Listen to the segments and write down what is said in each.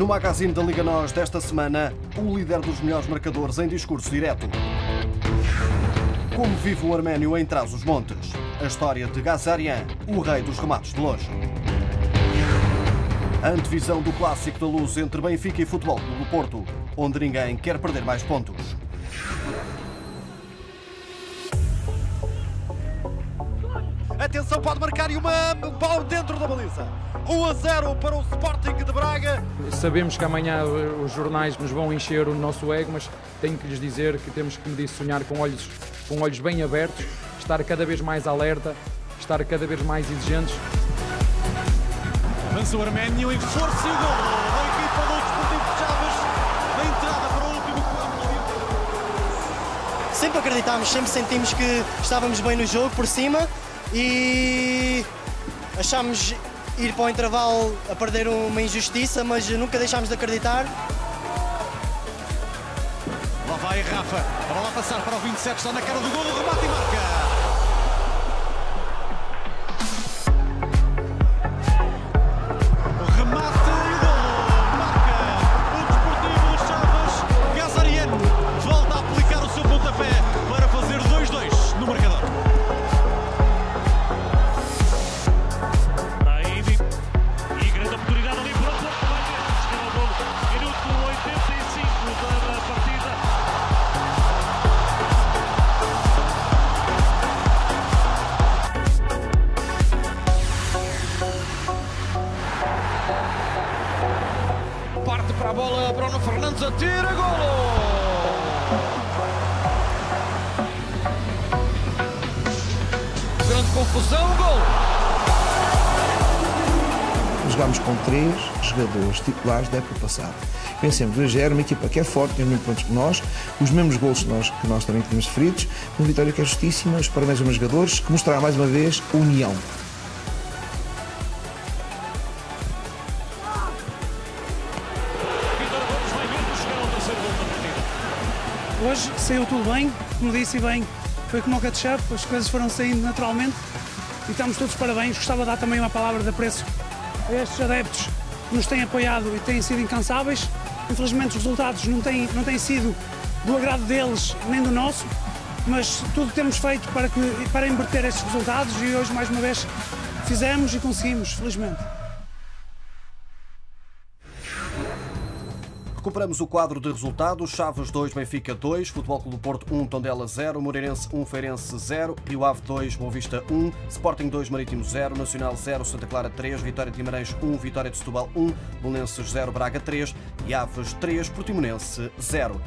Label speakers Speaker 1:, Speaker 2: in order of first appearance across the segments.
Speaker 1: No magazine da Liga Nós desta semana, o líder dos melhores marcadores em discurso direto. Como vive o arménio em Trás-os-Montes? A história de Gazarian, o rei dos remates de longe. A antevisão do clássico da Luz entre Benfica e Futebol Clube do Porto, onde ninguém quer perder mais pontos.
Speaker 2: Atenção, pode marcar e uma bola dentro da baliza. 1-0 para o Sporting de Braga.
Speaker 3: Sabemos que amanhã os jornais nos vão encher o nosso ego, mas tenho que lhes dizer que temos que medir sonhar com olhos bem abertos, estar cada vez mais alerta, estar cada vez mais exigentes.
Speaker 2: Avança o Arménio em força e gol da equipa do Desportivo de Chaves, na entrada para o último quarto.
Speaker 4: Sempre acreditámos, sempre sentimos que estávamos bem no jogo, por cima, e achámos ir para o intervalo a perder uma injustiça, mas nunca deixámos de acreditar.
Speaker 2: Lá vai Rafa, a bola a passar para o 27, está na cara do gol, o remate e marca.
Speaker 5: Parte para a bola, Bruno Fernandes atira, golo! Grande confusão, golo!
Speaker 6: Jogámos com 3 jogadores titulares da época passada. Pensemos, o EGE era uma equipa que é forte, tem os mesmos pontos que nós, os mesmos golos que nós também tínhamos feridos, uma vitória que é justíssima, os parabéns aos meus jogadores, que mostraram mais uma vez união.
Speaker 7: Hoje saiu tudo bem, como disse bem, foi como o catch-up, as coisas foram saindo naturalmente e estamos todos parabéns. Gostava de dar também uma palavra de apreço a estes adeptos que nos têm apoiado e têm sido incansáveis. Infelizmente os resultados não têm sido do agrado deles nem do nosso, mas tudo temos feito para inverter estes resultados e hoje mais uma vez fizemos e conseguimos, felizmente.
Speaker 1: Recuperamos o quadro de resultados. Chaves 2, Benfica 2, Futebol Clube do Porto 1, Tondela 0, Moreirense 1, Feirense 0, Rio Ave 2, Boa Vista 1, Sporting 2, Marítimo 0, Nacional 0, Santa Clara 3, Vitória de Guimarães 1, Vitória de Setúbal 1, Belenenses 0, Braga 3 e Aves 3, Portimonense 0.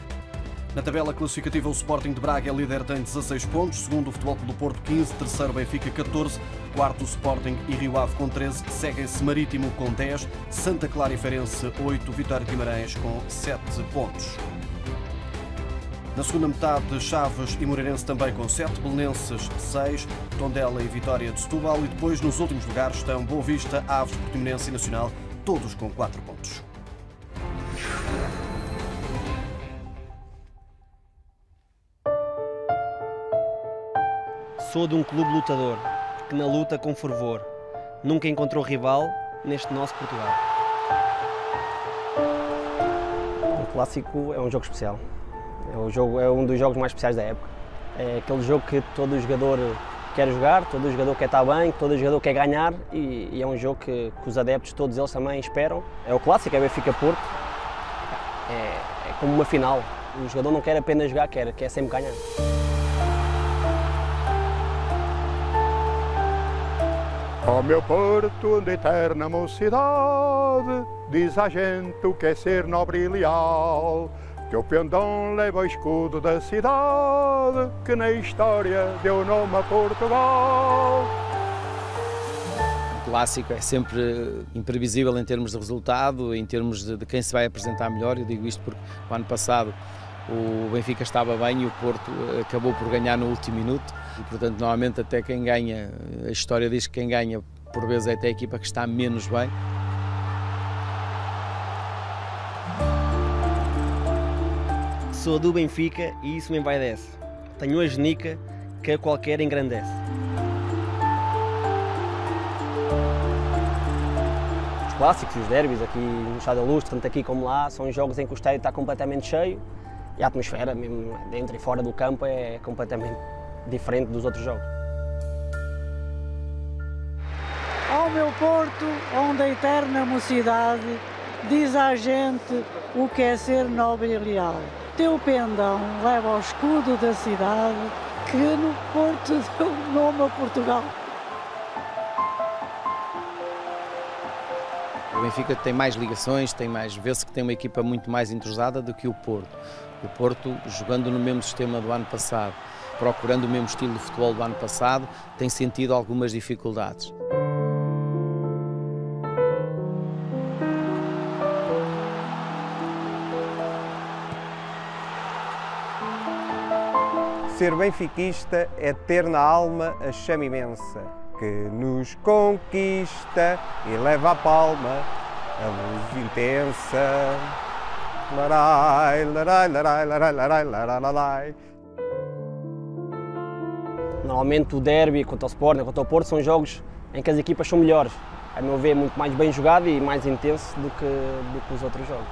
Speaker 1: Na tabela classificativa, o Sporting de Braga é líder, tem 16 pontos, segundo o Futebol Clube do Porto 15, terceiro Benfica 14, quarto o Sporting e Rio Ave com 13, seguem-se Marítimo com 10, Santa Clara e Feirense 8, Vitória de Guimarães com 7 pontos. Na segunda metade, Chaves e Moreirense também com 7, Belenenses 6, Tondela e Vitória de Setúbal e depois nos últimos lugares estão Boa Vista, Aves, Portimonense e Nacional, todos com 4 pontos.
Speaker 8: Sou de um clube lutador, que na luta com fervor nunca encontrou rival neste nosso Portugal. O clássico é um jogo especial. É um dos jogos mais especiais da época. É aquele jogo que todo jogador quer jogar, todo jogador quer estar bem, todo jogador quer ganhar e é um jogo que os adeptos, todos eles também esperam. É o clássico, é Benfica-Porto. É como uma final. O jogador não quer apenas jogar, quer sempre ganhar.
Speaker 9: Ó meu Porto, de eterna mocidade, diz a gente o que é ser nobre e leal. Teu pendão leva o escudo da cidade, que na história deu nome a Portugal.
Speaker 10: O clássico é sempre imprevisível em termos de resultado, em termos de quem se vai apresentar melhor. Eu digo isto porque o ano passado o Benfica estava bem e o Porto acabou por ganhar no último minuto. E, portanto, normalmente até quem ganha, a história diz que quem ganha por vezes é até a equipa que está menos bem.
Speaker 8: Sou do Benfica e isso me envaidece. Tenho a genica que a qualquer engrandece. Os clássicos e os derbys aqui no Estádio da Luz, tanto aqui como lá, são jogos em que o estádio está completamente cheio e a atmosfera, mesmo dentro e fora do campo, é completamente diferente dos outros jogos.
Speaker 11: Ao meu Porto, onde a eterna mocidade diz à gente o que é ser nobre e leal. Teu pendão leva ao escudo da cidade que no Porto deu nome a Portugal.
Speaker 10: O Benfica tem mais ligações, vê-se que tem uma equipa muito mais entrosada do que o Porto. O Porto, jogando no mesmo sistema do ano passado, procurando o mesmo estilo de futebol do ano passado, tem sentido algumas dificuldades.
Speaker 12: Ser benfiquista é ter na alma a chama imensa que nos conquista e leva à palma a luz intensa. Larai, larai, larai, larai, larai, larai, larai.
Speaker 8: Normalmente o derby contra o Sporting, contra o Porto, são jogos em que as equipas são melhores. A meu ver, muito mais bem jogado e mais intenso do que os outros jogos.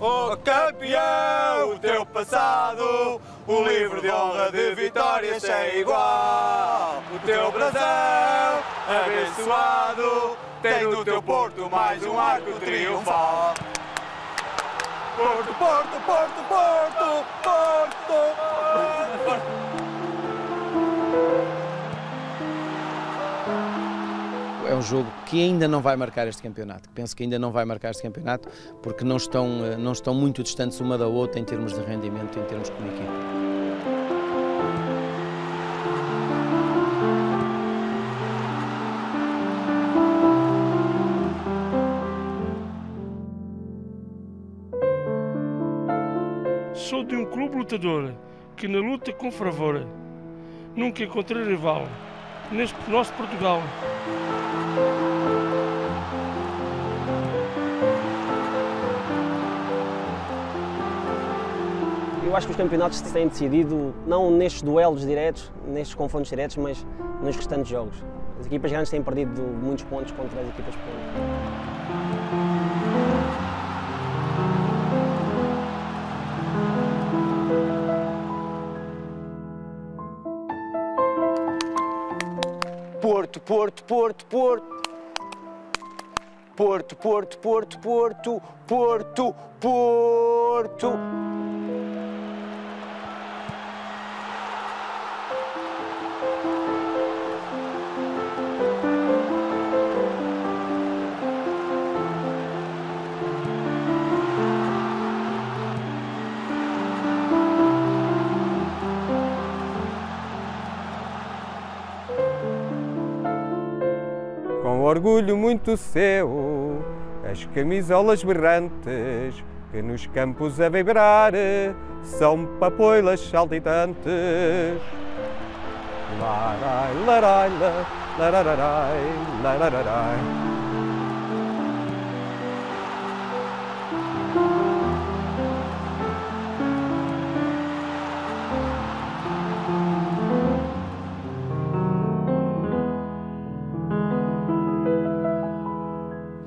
Speaker 13: Oh campeão, o teu passado, o livro de honra de vitórias é igual. O teu brasão, abençoado, tem no teu Porto mais um arco triunfal. Porto, Porto, Porto, Porto, Porto, Porto.
Speaker 10: É um jogo que ainda não vai marcar este campeonato. Penso que ainda não vai marcar este campeonato porque não estão muito distantes uma da outra em termos de rendimento, em termos como equipa.
Speaker 14: Sou de um clube lutador que na luta com fervor nunca encontrei rival neste nosso Portugal.
Speaker 8: Eu acho que os campeonatos se têm decidido não nestes duelos diretos, nestes confrontos diretos, mas nos restantes jogos. As equipas grandes têm perdido muitos pontos contra as equipas pequenas.
Speaker 13: Porto, Porto, Porto, Porto. Porto, Porto, Porto, Porto, Porto, Porto.
Speaker 12: Com orgulho muito seu, as camisolas berrantes que nos campos a vibrar são papoilas saltitantes. Larai, larai, lararai, lararai.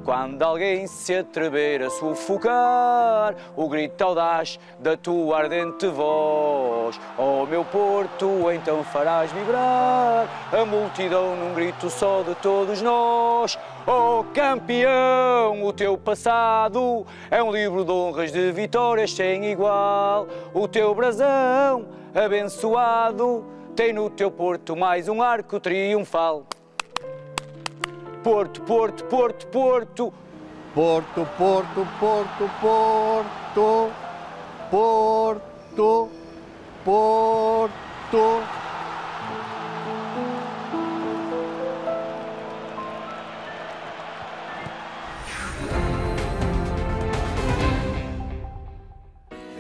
Speaker 13: Quando alguém se atrever a sufocar o grito audaz da tua ardente voz, oh meu Porto, então farás vibrar a multidão num grito só de todos nós. Oh campeão, o teu passado é um livro de honras de vitórias sem igual. O teu brasão abençoado tem no teu Porto mais um arco triunfal. Porto, Porto, Porto, Porto.
Speaker 9: Porto, Porto, Porto, Porto. Porto, Porto.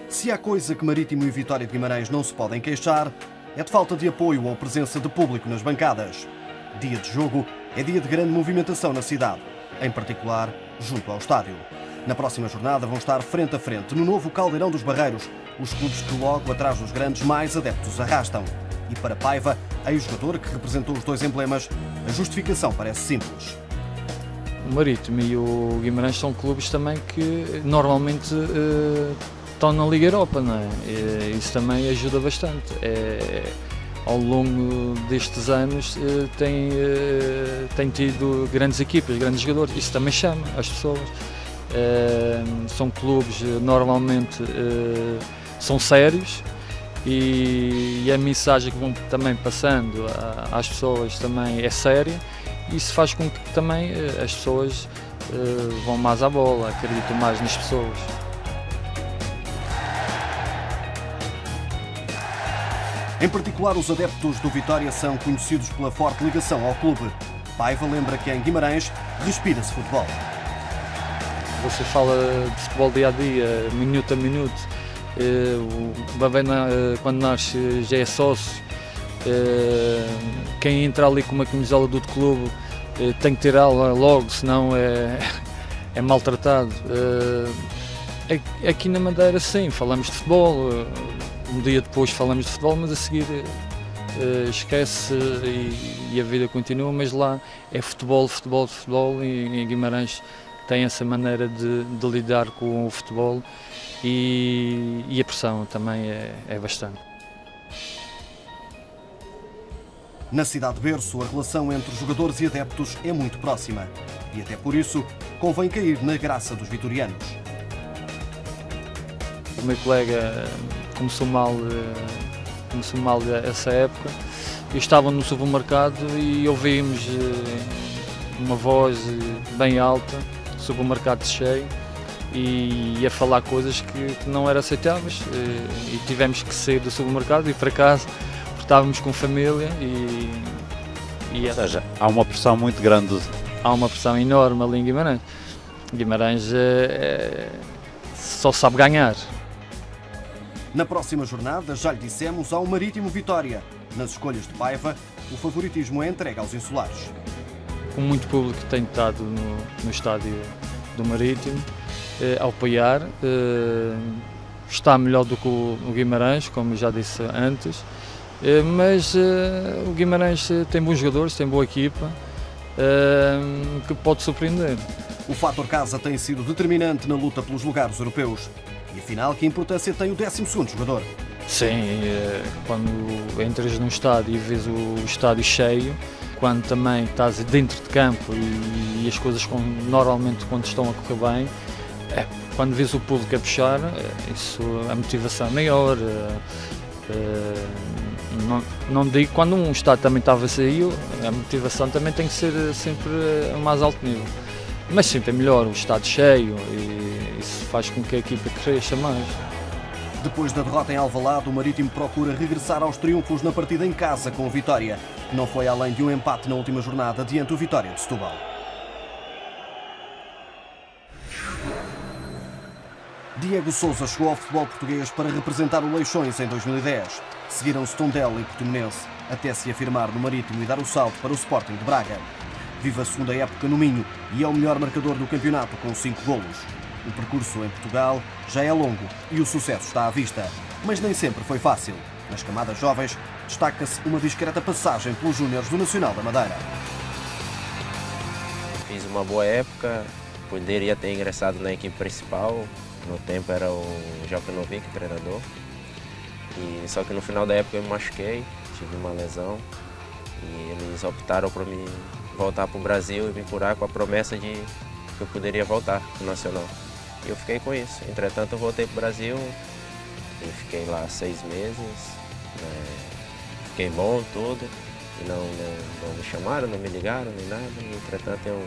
Speaker 1: Se há coisa que Marítimo e Vitória de Guimarães não se podem queixar, é de falta de apoio ou presença de público nas bancadas. Dia de jogo é dia de grande movimentação na cidade, em particular junto ao estádio. Na próxima jornada vão estar frente a frente, no novo Caldeirão dos Barreiros, os clubes que logo atrás dos grandes mais adeptos arrastam. E para Paiva, ex-jogador que representou os dois emblemas, a justificação parece simples.
Speaker 15: O Marítimo e o Guimarães são clubes também que normalmente estão na Liga Europa, não é? E isso também ajuda bastante. Ao longo destes anos tem tido grandes equipas, grandes jogadores, isso também chama as pessoas. São clubes normalmente são sérios e a mensagem que vão também passando às pessoas também é séria. Isso faz com que também as pessoas vão mais à bola, acreditam mais nas pessoas.
Speaker 1: Em particular, os adeptos do Vitória são conhecidos pela forte ligação ao clube. Paiva lembra que em Guimarães respira-se futebol.
Speaker 15: Você fala de futebol dia a dia, minuto a minuto. O bebê quando nasce já é sócio. Quem entra ali com uma camisola do clube tem que tirá-la logo, senão é maltratado. Aqui na Madeira sim, falamos de futebol, um dia depois falamos de futebol, mas a seguir esquece e a vida continua, mas lá é futebol, futebol, futebol e em Guimarães tem essa maneira de lidar com o futebol e a pressão também é bastante.
Speaker 1: Na cidade de berço, a relação entre jogadores e adeptos é muito próxima. E até por isso, convém cair na graça dos vitorianos.
Speaker 15: O meu colega começou mal essa época. Eu estava no supermercado e ouvimos uma voz bem alta, supermercado cheio, e a falar coisas que não eram aceitáveis. E tivemos que sair do supermercado e ir para casa. Estávamos com família
Speaker 16: Ou seja, há uma pressão muito grande.
Speaker 15: Há uma pressão enorme ali em Guimarães. Guimarães só sabe ganhar.
Speaker 1: Na próxima jornada, já lhe dissemos, há o Marítimo Vitória. Nas escolhas de Paiva, o favoritismo é entregue aos insulares.
Speaker 15: Com muito público que tem estado no estádio do Marítimo, ao apoiar, está melhor do que o Guimarães, como eu já disse antes. Mas o Guimarães tem bons jogadores, tem boa equipa, que pode surpreender.
Speaker 1: O fator casa tem sido determinante na luta pelos lugares europeus. E afinal, que importância tem o 12º jogador?
Speaker 15: Sim, quando entras num estádio e vês o estádio cheio, quando também estás dentro de campo e as coisas normalmente quando estão a correr bem, quando vês o público a puxar, a motivação é maior. Não digo quando um estádio também está vazio, a motivação também tem que ser sempre a mais alto nível. Mas sempre é melhor o estádio cheio e isso faz com que a equipa cresça mais.
Speaker 1: Depois da derrota em Alvalade, o Marítimo procura regressar aos triunfos na partida em casa com o Vitória, que não foi além de um empate na última jornada diante do Vitória de Setúbal. Diego Sousa chegou ao futebol português para representar o Leixões em 2010. Seguiram-se Tondela e Portimonense, até se afirmar no Marítimo e dar o salto para o Sporting de Braga. Vive a segunda época no Minho e é o melhor marcador do campeonato com 5 golos. O percurso em Portugal já é longo e o sucesso está à vista, mas nem sempre foi fácil. Nas camadas jovens, destaca-se uma discreta passagem pelos júniores do Nacional da Madeira.
Speaker 17: Fiz uma boa época, poderia ter ingressado na equipe principal. No tempo era o Jokanovic, treinador. Só que no final da época eu me machuquei, tive uma lesão e eles optaram por me voltar para o Brasil e me curar com a promessa de que eu poderia voltar para o Nacional. E eu fiquei com isso. Entretanto, eu voltei para o Brasil e fiquei lá 6 meses. Fiquei bom, tudo. E não me chamaram, não me ligaram, nem nada. E, entretanto, eu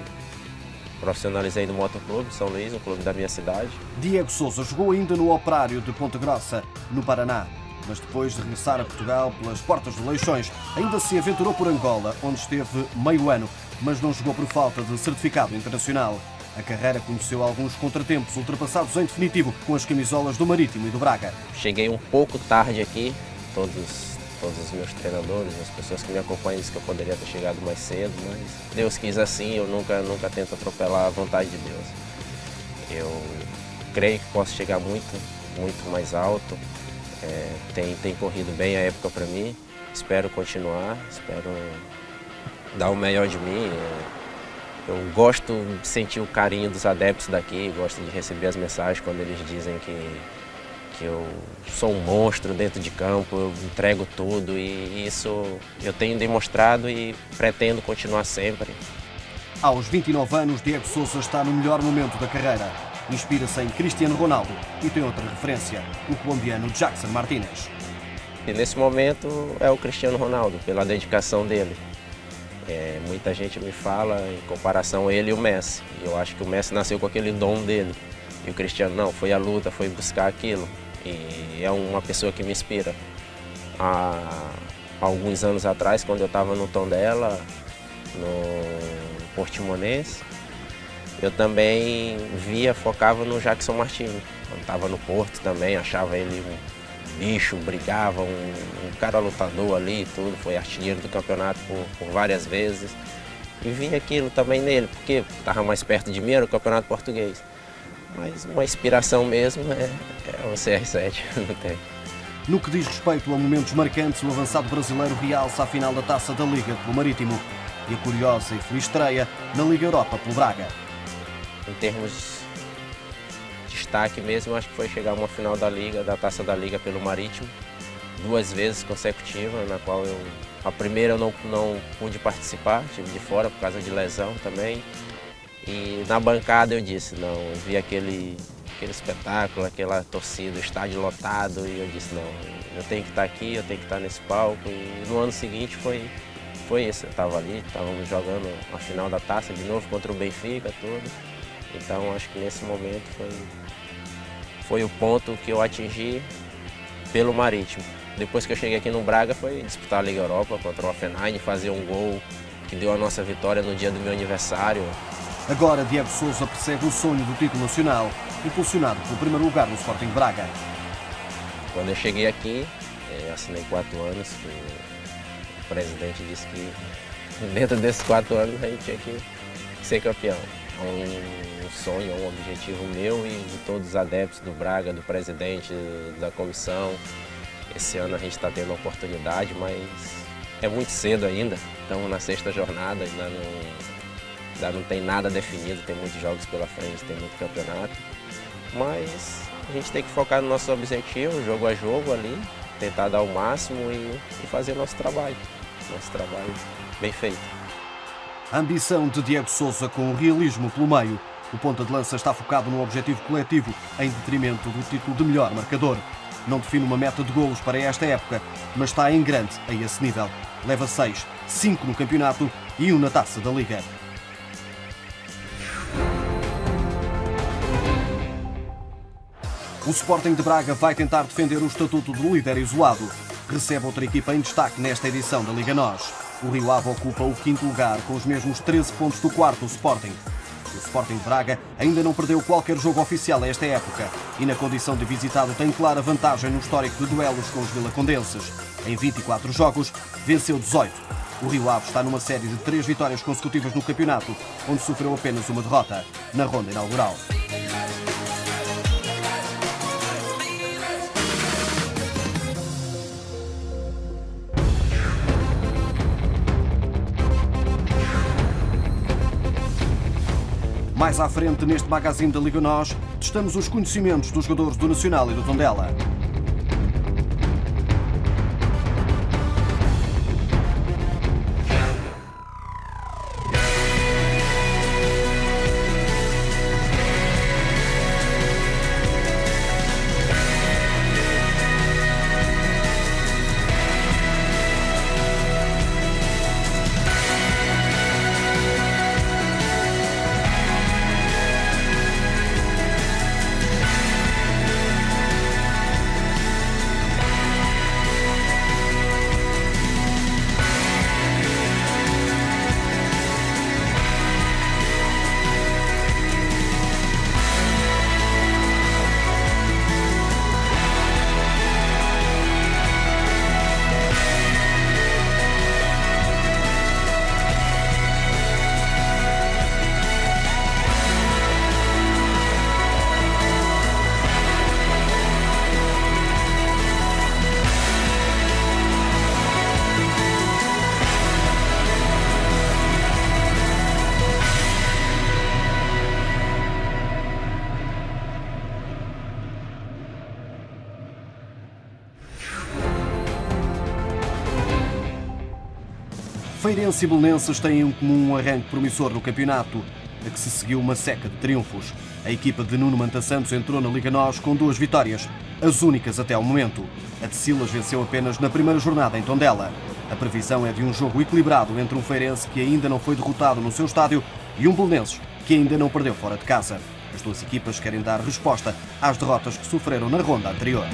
Speaker 17: profissionalizei no Motoclube São Luís, o clube da minha cidade.
Speaker 1: Diego Sousa jogou ainda no Operário de Ponta Grossa, no Paraná. Mas depois de regressar a Portugal pelas portas do Leixões, ainda se aventurou por Angola, onde esteve meio ano, mas não jogou por falta de certificado internacional. A carreira conheceu alguns contratempos ultrapassados em definitivo com as camisolas do Marítimo e do Braga.
Speaker 17: Cheguei um pouco tarde aqui, todos os meus treinadores, as pessoas que me acompanham dizem que eu poderia ter chegado mais cedo, mas Deus quis assim, eu nunca tento atropelar a vontade de Deus. Eu creio que posso chegar muito mais alto. Tem corrido bem a época para mim espero continuar, espero dar o melhor de mim. Eu gosto de sentir o carinho dos adeptos daqui, gosto de receber as mensagens quando eles dizem que eu sou um monstro dentro de campo, eu entrego tudo e isso eu tenho demonstrado e pretendo continuar sempre.
Speaker 1: Aos 29 anos, Diego Sousa está no melhor momento da carreira. Inspira-se em Cristiano Ronaldo e tem outra referência, o colombiano Jackson Martínez.
Speaker 17: E nesse momento é o Cristiano Ronaldo, pela dedicação dele. Muita gente me fala em comparação a ele e o Messi. Eu acho que o Messi nasceu com aquele dom dele. E o Cristiano não, foi a luta, foi buscar aquilo. E é uma pessoa que me inspira. Há alguns anos atrás, quando eu estava no Tondela, no Portimonense, eu também focava no Jackson Martínez. Quando estava no Porto também, achava ele um bicho, brigava, um cara lutador ali e tudo, foi artilheiro do campeonato por várias vezes. E vi aquilo também nele, porque estava mais perto de mim, era o campeonato português. Mas uma inspiração mesmo é o CR7, não tem.
Speaker 1: No que diz respeito a momentos marcantes, o avançado brasileiro realça a final da Taça da Liga pelo Marítimo e a curiosa e feliz estreia na Liga Europa pelo Braga.
Speaker 17: Em termos de destaque mesmo, acho que foi chegar a uma final da Taça da Liga pelo Marítimo, 2 vezes consecutivas, na qual a primeira eu não pude participar, estive de fora por causa de lesão também. E na bancada eu disse, não, eu vi aquele espetáculo, aquela torcida, o estádio lotado, e eu disse, não, eu tenho que estar aqui, eu tenho que estar nesse palco. E no ano seguinte foi isso, eu estava ali, estávamos jogando a final da Taça de novo contra o Benfica, tudo. Então acho que nesse momento foi o ponto que eu atingi pelo Marítimo. Depois que eu cheguei aqui no Braga foi disputar a Liga Europa contra o Hoffenheim, fazer um gol que deu a nossa vitória no dia do meu aniversário.
Speaker 1: Agora Diego Sousa persegue o sonho do título nacional, impulsionado pelo primeiro lugar no Sporting de Braga.
Speaker 17: Quando eu cheguei aqui, eu assinei 4 anos, o presidente disse que dentro desses 4 anos a gente tinha que ser campeão. É um sonho, é um objetivo meu e de todos os adeptos do Braga, do presidente, da comissão. Esse ano a gente está tendo a oportunidade, mas é muito cedo ainda. Estamos na 6ª jornada, ainda não tem nada definido, tem muitos jogos pela frente, tem muito campeonato. Mas a gente tem que focar no nosso objetivo, jogo a jogo ali, tentar dar o máximo e fazer nosso trabalho bem feito.
Speaker 1: A ambição de Diego Sousa com o realismo pelo meio. O ponta de lança está focado no objetivo coletivo, em detrimento do título de melhor marcador. Não define uma meta de golos para esta época, mas está em grande a esse nível. Leva 6, 5 no campeonato e 1 na Taça da Liga. O Sporting de Braga vai tentar defender o estatuto de líder isolado. Recebe outra equipa em destaque nesta edição da Liga NOS. O Rio Ave ocupa o 5º lugar, com os mesmos 13 pontos do 4º Sporting. O Sporting de Braga ainda não perdeu qualquer jogo oficial a esta época e, na condição de visitado, tem clara vantagem no histórico de duelos com os vilacondenses. Em 24 jogos, venceu 18. O Rio Ave está numa série de 3 vitórias consecutivas no campeonato, onde sofreu apenas uma derrota, na ronda inaugural. Mais à frente, neste magazine da Liga NOS, testamos os conhecimentos dos jogadores do Nacional e do Tondela. Feirense e Belenenses têm em comum um arranque promissor no campeonato, a que se seguiu uma seca de triunfos. A equipa de Nuno Manta Santos entrou na Liga NOS com 2 vitórias, as únicas até ao momento. A de Silas venceu apenas na primeira jornada em Tondela. A previsão é de um jogo equilibrado entre um Feirense que ainda não foi derrotado no seu estádio e um Belenenses que ainda não perdeu fora de casa. As duas equipas querem dar resposta às derrotas que sofreram na ronda anterior.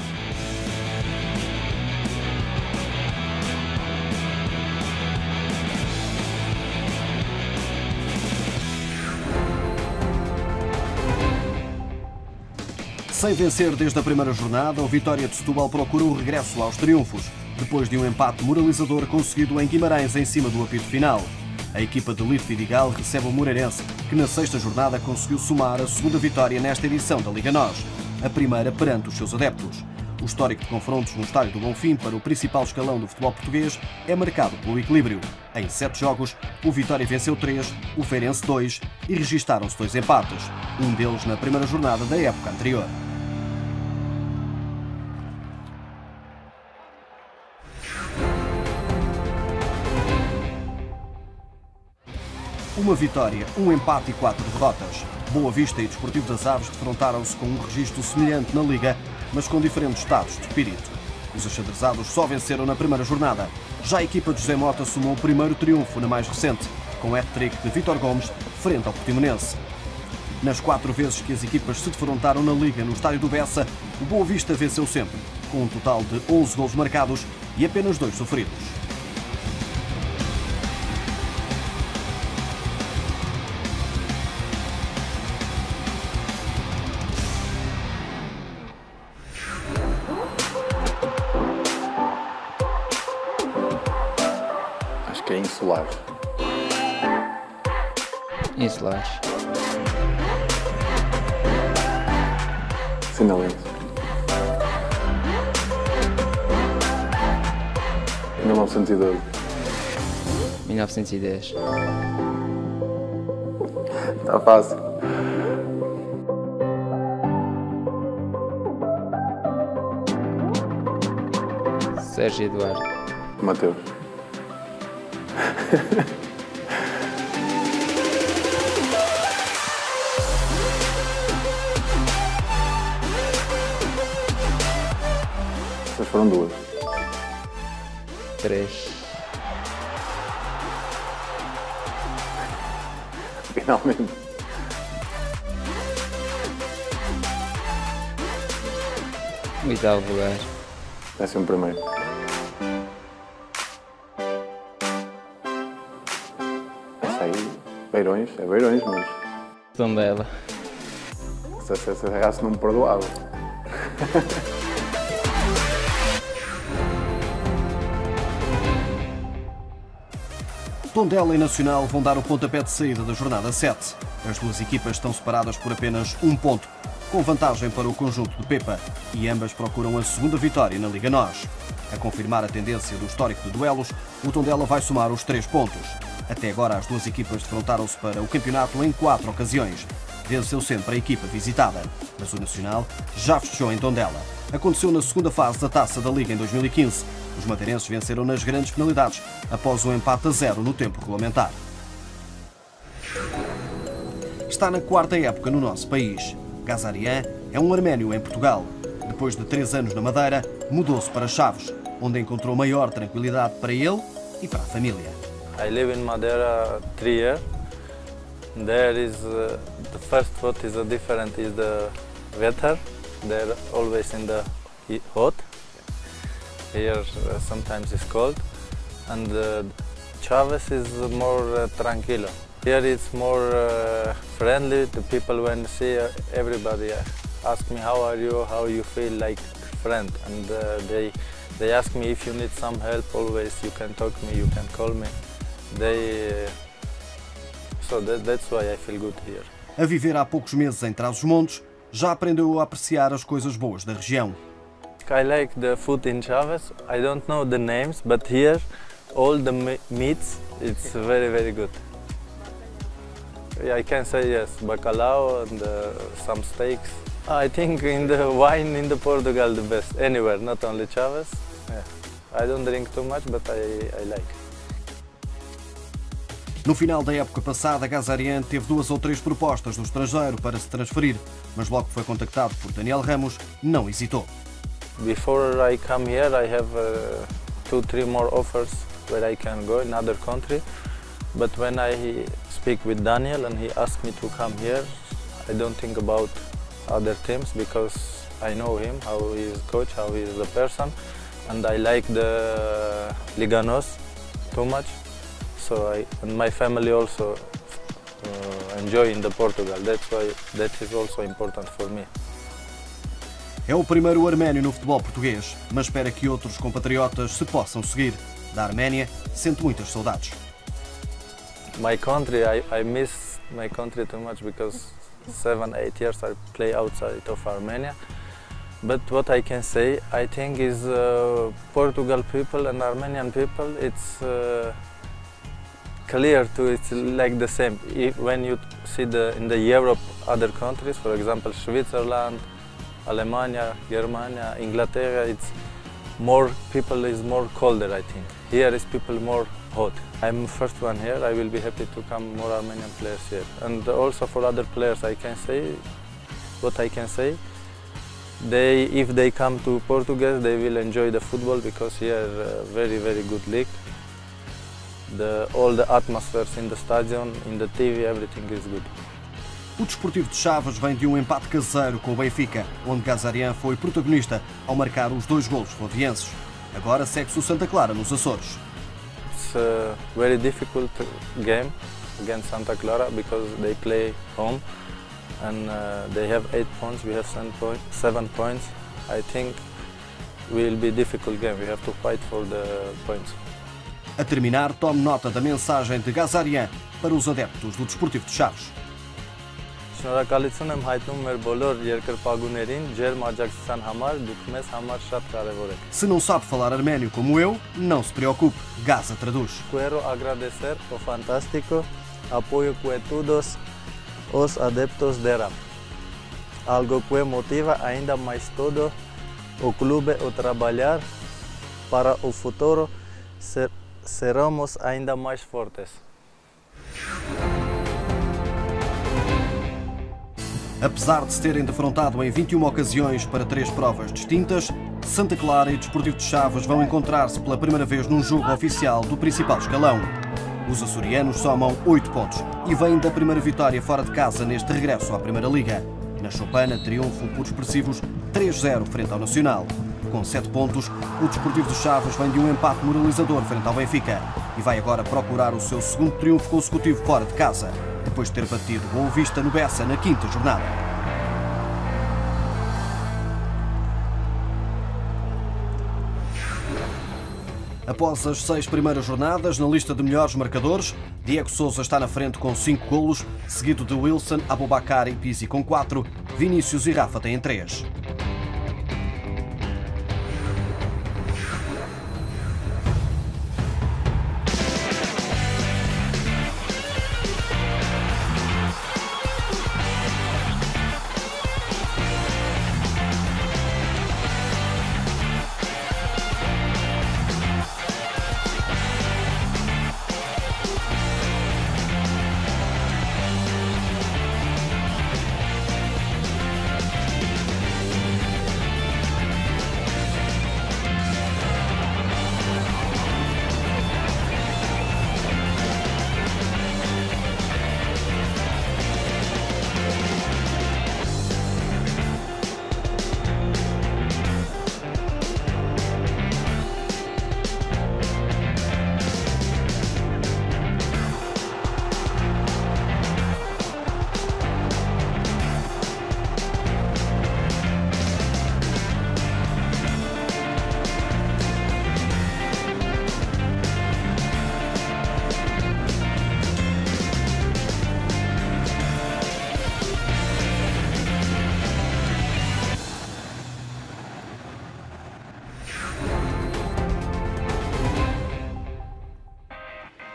Speaker 1: Sem vencer desde a primeira jornada, o Vitória de Setúbal procura o regresso aos triunfos, depois de um empate moralizador conseguido em Guimarães em cima do apito final. A equipa de Lito Vidigal recebe o Moreirense, que na 6ª jornada conseguiu somar a 2ª vitória nesta edição da Liga NOS, a primeira perante os seus adeptos. O histórico de confrontos no estádio do Bonfim para o principal escalão do futebol português é marcado pelo equilíbrio. Em 7 jogos, o Vitória venceu 3, o Feirense 2 e registaram-se 2 empates, um deles na primeira jornada da época anterior. Uma vitória, um empate e 4 derrotas. Boa Vista e Desportivo das Aves defrontaram-se com um registro semelhante na Liga, mas com diferentes estados de espírito. Os achadrezados só venceram na primeira jornada. Já a equipa de José Mota somou o primeiro triunfo na mais recente, com o hat-trick de Vítor Gomes frente ao Portimonense. Nas 4 vezes que as equipas se defrontaram na Liga no estádio do Bessa, o Boa Vista venceu sempre, com um total de 11 golos marcados e apenas 2 sofridos.
Speaker 18: Que é insular.
Speaker 15: Insulares.
Speaker 18: Sinalense. 1912.
Speaker 15: 1910.
Speaker 18: Está fácil.
Speaker 15: Sérgio Eduardo.
Speaker 18: Mateus. Essas foram 2.
Speaker 15: 3.
Speaker 18: Finalmente.
Speaker 15: Oitavo lugar.
Speaker 18: 11º. Beirões, é Beirões, mas...
Speaker 15: Tondela.
Speaker 18: Se errasse não me perdoava.
Speaker 1: Tondela e Nacional vão dar o pontapé de saída da jornada 7. As duas equipas estão separadas por apenas 1 ponto, com vantagem para o conjunto de Pepa, e ambas procuram a 2ª vitória na Liga NOS. A confirmar a tendência do histórico de duelos, o Tondela vai somar os 3 pontos. Até agora, as duas equipas defrontaram-se para o campeonato em 4 ocasiões. Venceu sempre a equipa visitada, mas o Nacional já fechou em Tondela. Aconteceu na 2ª fase da Taça da Liga em 2015. Os madeirenses venceram nas grandes penalidades, após um empate a 0 no tempo regulamentar. Está na 4ª época no nosso país. Gazarian é um arménio em Portugal. Depois de 3 anos na Madeira, mudou-se para Chaves, onde encontrou maior tranquilidade para ele e para a família.
Speaker 19: I live in Madeira 3 years. There is the first foot is different is the weather. They're always in the hot. Here sometimes it's cold, and Chaves is more tranquilo. Here it's more friendly. The people when see everybody ask me how are you feel like friend, and they ask me if you need some help. Always you can talk to me, you can call me. So that's why I feel good here.
Speaker 1: A viver há poucos meses em Trás-os-Montes, já aprendeu a apreciar as coisas boas da região.
Speaker 19: I like the food in Chaves. I don't know the names, but here all the meats, it's very, very good. I can say yes, bacalhau and some steaks. I think in the wine in the Portugal the best, anywhere, not only Chaves. Yeah. I don't drink too much, but I like.
Speaker 1: No final da época passada, Gazarian teve 2 ou 3 propostas do estrangeiro para se transferir, mas logo que foi contactado por Daniel Ramos, não hesitou.
Speaker 19: Before I come here, I have 2-3 more offers where I can go in other country. But when I speak with Daniel and he asked me to come here, I don't think about other teams because I know him, how he is coach, how he is a person, and I like the Liga NOS too much. So and my family also enjoy in the Portugal. That's why that is also important for me.
Speaker 1: É o primeiro arménio no futebol português, mas espera que outros compatriotas se possam seguir. Da Arménia, sente muitas saudades.
Speaker 19: My country, I miss my country too much because 7-8 years I play outside of Armenia. But what I can say, I think is Portugal people and Armenian people, it's clear to it's like the same. When you see in the Europe other countries, for example Switzerland, Alemania, Germania, Inglaterra, it's more people is more colder, I think. Here is people more hot. I'm the first one here. I will be happy to come more Armenian players here. And also for other players, I can say what I can say. If they come to Portugal, they will enjoy the football because here very good league. All the atmospheres in the stadium, in the TV, everything is good.
Speaker 1: O Desportivo de Chaves vem de um empate caseiro com o Benfica, onde Gazarian foi protagonista ao marcar os 2 golos flavienses. Agora segue-se o Santa Clara nos Açores.
Speaker 19: It's a very difficult game against Santa Clara because they play home and they have 8 points, we have 7 points. I think will be a difficult game. We have to fight for the points.
Speaker 1: A terminar, tome nota da mensagem de Gazarian para os adeptos do Desportivo de Chaves.
Speaker 19: Շնորհակալություն եմ հայտնում մեր բոլոր երկրպագուներին ջերմ աջակցության համար, դուք մեզ համար շատ կարևոր եք.
Speaker 1: Se não sabe falar arménio como eu, não se preocupe, Gaza traduz.
Speaker 19: Quero agradecer o fantástico apoio que todos os adeptos deram. Algo que motiva ainda mais todo o clube a trabalhar para o futuro, seremos ainda mais fortes.
Speaker 1: Apesar de se terem defrontado em 21 ocasiões para 3 provas distintas, Santa Clara e Desportivo de Chaves vão encontrar-se pela primeira vez num jogo oficial do principal escalão. Os açorianos somam 8 pontos e vêm da primeira vitória fora de casa neste regresso à Primeira Liga. Na Chopana, triunfo por expressivos 3-0 frente ao Nacional. Com 7 pontos, o Desportivo de Chaves vem de um empate moralizador frente ao Benfica e vai agora procurar o seu segundo triunfo consecutivo fora de casa, depois de ter batido Boa Vista no Bessa na 5ª jornada. Após as 6 primeiras jornadas, na lista de melhores marcadores, Diego Sousa está na frente com 5 golos, seguido de Wilson, Aboubakar e Pizzi com 4, Vinícius e Rafa têm 3.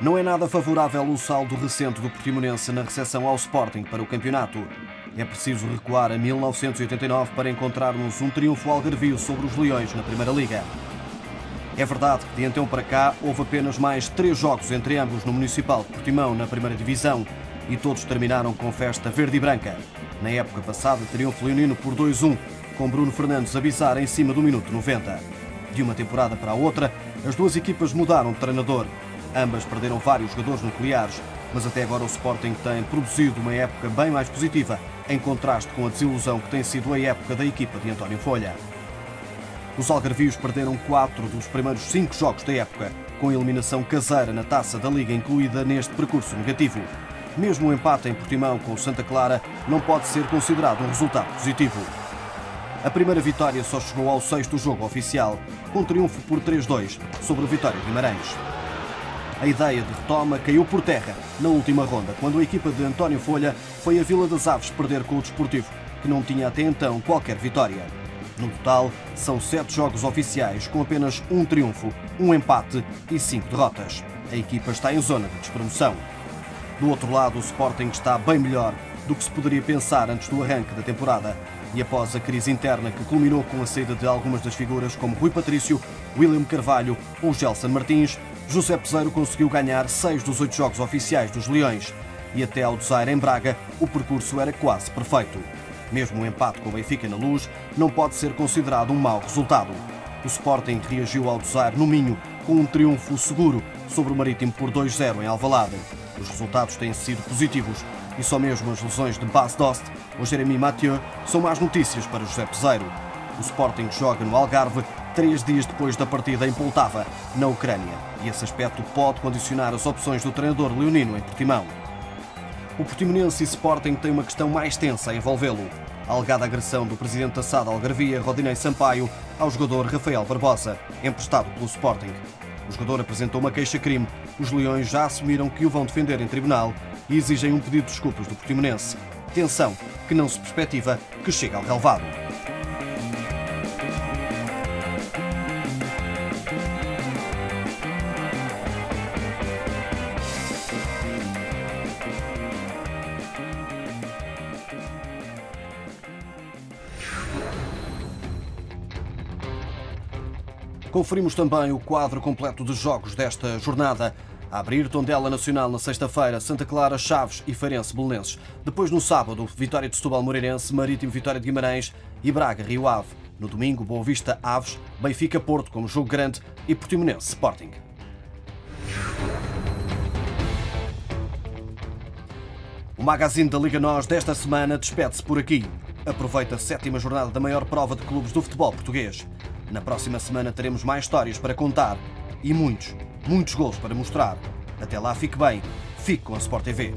Speaker 1: Não é nada favorável o saldo recente do Portimonense na recepção ao Sporting para o campeonato. É preciso recuar a 1989 para encontrarmos um triunfo algarvio sobre os Leões na Primeira Liga. É verdade que de então para cá houve apenas mais 3 jogos entre ambos no Municipal de Portimão na primeira divisão e todos terminaram com festa verde e branca. Na época passada, triunfo leonino por 2-1, com Bruno Fernandes a bizar em cima do minuto 90. De uma temporada para a outra, as duas equipas mudaram de treinador. Ambas perderam vários jogadores nucleares, mas até agora o Sporting tem produzido uma época bem mais positiva, em contraste com a desilusão que tem sido a época da equipa de António Folha. Os algarvios perderam 4 dos primeiros 5 jogos da época, com eliminação caseira na Taça da Liga incluída neste percurso negativo. Mesmo o empate em Portimão com o Santa Clara não pode ser considerado um resultado positivo. A primeira vitória só chegou ao 6º jogo oficial, com triunfo por 3-2 sobre o Vitória de Guimarães. A ideia de retoma caiu por terra na última ronda, quando a equipa de António Folha foi a Vila das Aves perder com o Desportivo, que não tinha até então qualquer vitória. No total, são 7 jogos oficiais, com apenas um triunfo, um empate e 5 derrotas. A equipa está em zona de despromoção. Do outro lado, o Sporting está bem melhor do que se poderia pensar antes do arranque da temporada. E após a crise interna que culminou com a saída de algumas das figuras como Rui Patrício, William Carvalho ou Gelson Martins, José Peseiro conseguiu ganhar 6 dos 8 jogos oficiais dos Leões. E até ao desaire em Braga, o percurso era quase perfeito. Mesmo o empate com o Benfica na Luz não pode ser considerado um mau resultado. O Sporting reagiu ao desaire no Minho com um triunfo seguro sobre o Marítimo por 2-0 em Alvalade. Os resultados têm sido positivos e só mesmo as lesões de Bas Dost ou Jeremy Mathieu são más notícias para José Peseiro. O Sporting joga no Algarve 3 dias depois da partida em Poltava, na Ucrânia, e esse aspecto pode condicionar as opções do treinador leonino em Portimão. O Portimonense e Sporting têm uma questão mais tensa a envolvê-lo: a alegada agressão do presidente da SAD Algarvia, Rodinei Sampaio, ao jogador Rafael Barbosa, emprestado pelo Sporting. O jogador apresentou uma queixa-crime. Os Leões já assumiram que o vão defender em tribunal e exigem um pedido de desculpas do Portimonense. Tensão que não se perspectiva que chegue ao relvado. Conferimos também o quadro completo de jogos desta jornada. A abrir, Tondela Nacional na sexta-feira, Santa Clara, Chaves e Feirense Belenenses. Depois, no sábado, Vitória de Setúbal Moreirense, Marítimo Vitória de Guimarães e Braga Rio Ave. No domingo, Boa Vista Aves, Benfica Porto como jogo grande e Portimonense Sporting. O magazine da Liga NOS desta semana despede-se por aqui. Aproveita a 7ª jornada da maior prova de clubes do futebol português. Na próxima semana teremos mais histórias para contar e muitos golos para mostrar. Até lá, fique bem, fique com a Sport TV.